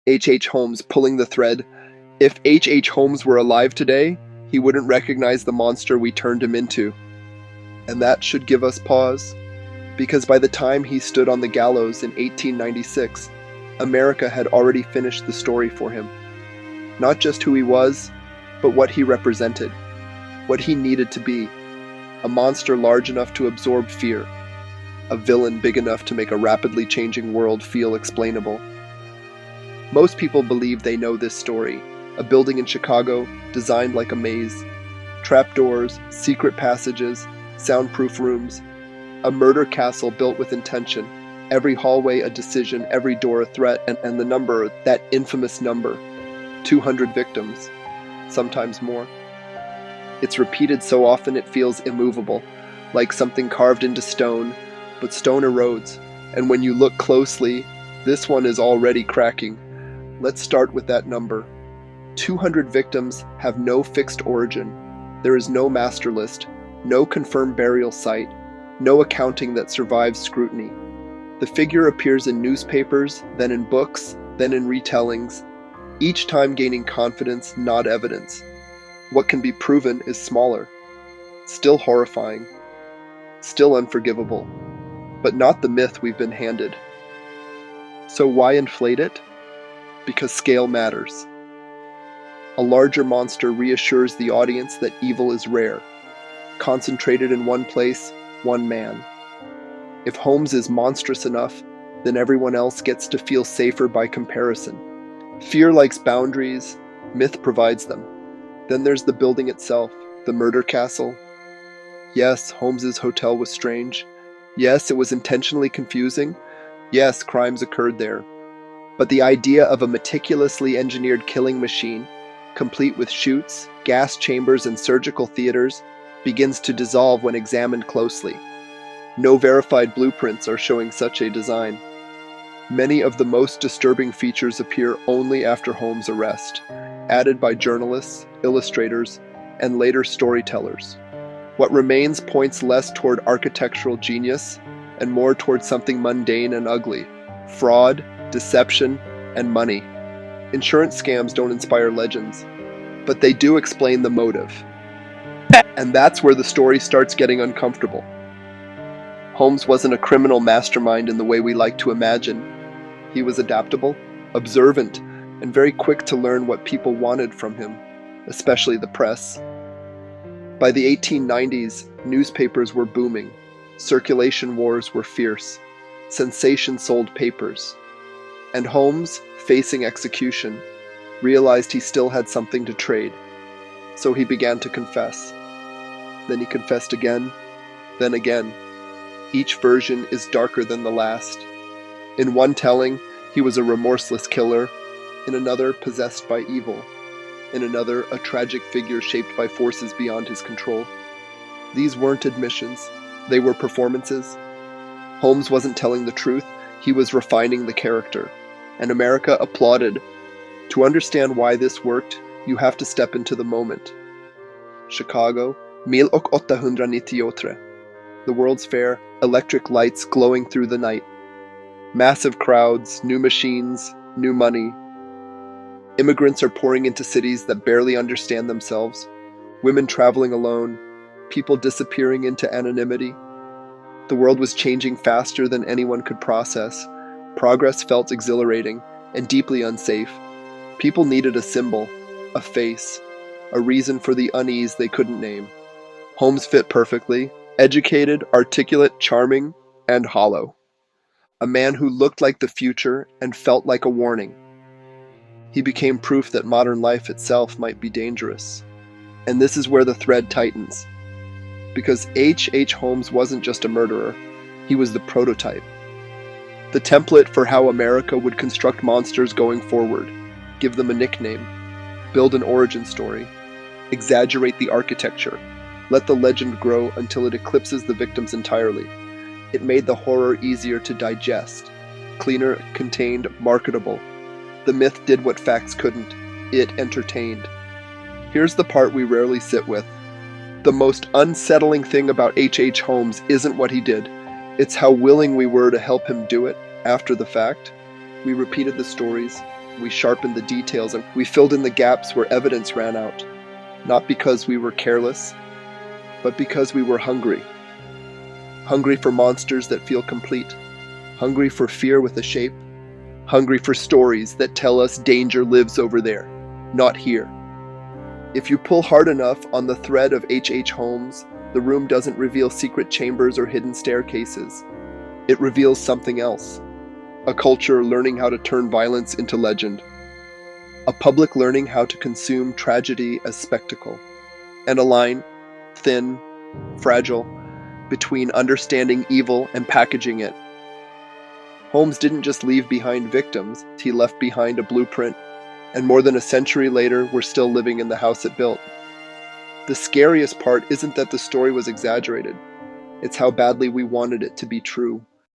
H. Holmes pulling the thread. If H. Holmes were alive today, he wouldn't recognize the monster we turned him into. And that should give us pause, because by the time he stood on the gallows in 1896, America had already finished the story for him. Not just who he was, but what he represented, what he needed to be. A monster large enough to absorb fear, a villain big enough to make a rapidly changing world feel explainable. Most people believe they know this story. A building in Chicago, designed like a maze. Trapdoors, secret passages, soundproof rooms. A murder castle built with intention. Every hallway a decision, every door a threat, and the number, that infamous number. 200 victims, sometimes more. It's repeated so often it feels immovable, like something carved into stone, but stone erodes, and when you look closely, this one is already cracking. Let's start with that number. 200 victims have no fixed origin. There is no master list, no confirmed burial site, no accounting that survives scrutiny. The figure appears in newspapers, then in books, then in retellings, each time gaining confidence, not evidence. What can be proven is smaller, still horrifying, still unforgivable, but not the myth we've been handed. So why inflate it? Because scale matters. A larger monster reassures the audience that evil is rare, concentrated in one place, one man. If Holmes is monstrous enough, then everyone else gets to feel safer by comparison. Fear likes boundaries, myth provides them. Then there's the building itself, the murder castle. Yes, Holmes's hotel was strange. Yes, it was intentionally confusing. Yes, crimes occurred there. But the idea of a meticulously engineered killing machine, complete with chutes, gas chambers, and surgical theaters, begins to dissolve when examined closely. No verified blueprints are showing such a design. Many of the most disturbing features appear only after Holmes' arrest, added by journalists, illustrators, and later storytellers. What remains points less toward architectural genius and more toward something mundane and ugly: fraud, deception, and money. Insurance scams don't inspire legends, but they do explain the motive. And that's where the story starts getting uncomfortable. Holmes wasn't a criminal mastermind in the way we like to imagine. He was adaptable, observant, and very quick to learn what people wanted from him, especially the press. By the 1890s, newspapers were booming. Circulation wars were fierce. Sensation sold papers. And Holmes, facing execution, realized he still had something to trade. So he began to confess. Then he confessed again, then again. Each version is darker than the last. In one telling, he was a remorseless killer. In another, possessed by evil. In another, a tragic figure shaped by forces beyond his control. These weren't admissions. They were performances. Holmes wasn't telling the truth. He was refining the character. And America applauded. To understand why this worked, you have to step into the moment. Chicago, 1898. The World's Fair, electric lights glowing through the night. Massive crowds, new machines, new money. Immigrants are pouring into cities that barely understand themselves. Women traveling alone. People disappearing into anonymity. The world was changing faster than anyone could process. Progress felt exhilarating and deeply unsafe. People needed a symbol, a face, a reason for the unease they couldn't name. Holmes fit perfectly. Educated, articulate, charming, and hollow. A man who looked like the future and felt like a warning. He became proof that modern life itself might be dangerous. And this is where the thread tightens. Because H. Holmes wasn't just a murderer, he was the prototype. The template for how America would construct monsters going forward, give them a nickname, build an origin story, exaggerate the architecture, let the legend grow until it eclipses the victims entirely. It made the horror easier to digest, cleaner, contained, marketable. The myth did what facts couldn't. It entertained. Here's the part we rarely sit with. The most unsettling thing about H. Holmes isn't what he did. It's how willing we were to help him do it after the fact. We repeated the stories, We sharpened the details and we filled in the gaps where evidence ran out, not because we were careless, but because we were hungry. Hungry for monsters that feel complete, hungry for fear with a shape, hungry for stories that tell us danger lives over there, not here. If you pull hard enough on the thread of H.H. Holmes, the room doesn't reveal secret chambers or hidden staircases. It reveals something else. A culture learning how to turn violence into legend. A public learning how to consume tragedy as spectacle. And a line, thin, fragile, between understanding evil and packaging it. Holmes didn't just leave behind victims, he left behind a blueprint. And more than a century later, we're still living in the house it built. The scariest part isn't that the story was exaggerated. It's how badly we wanted it to be true.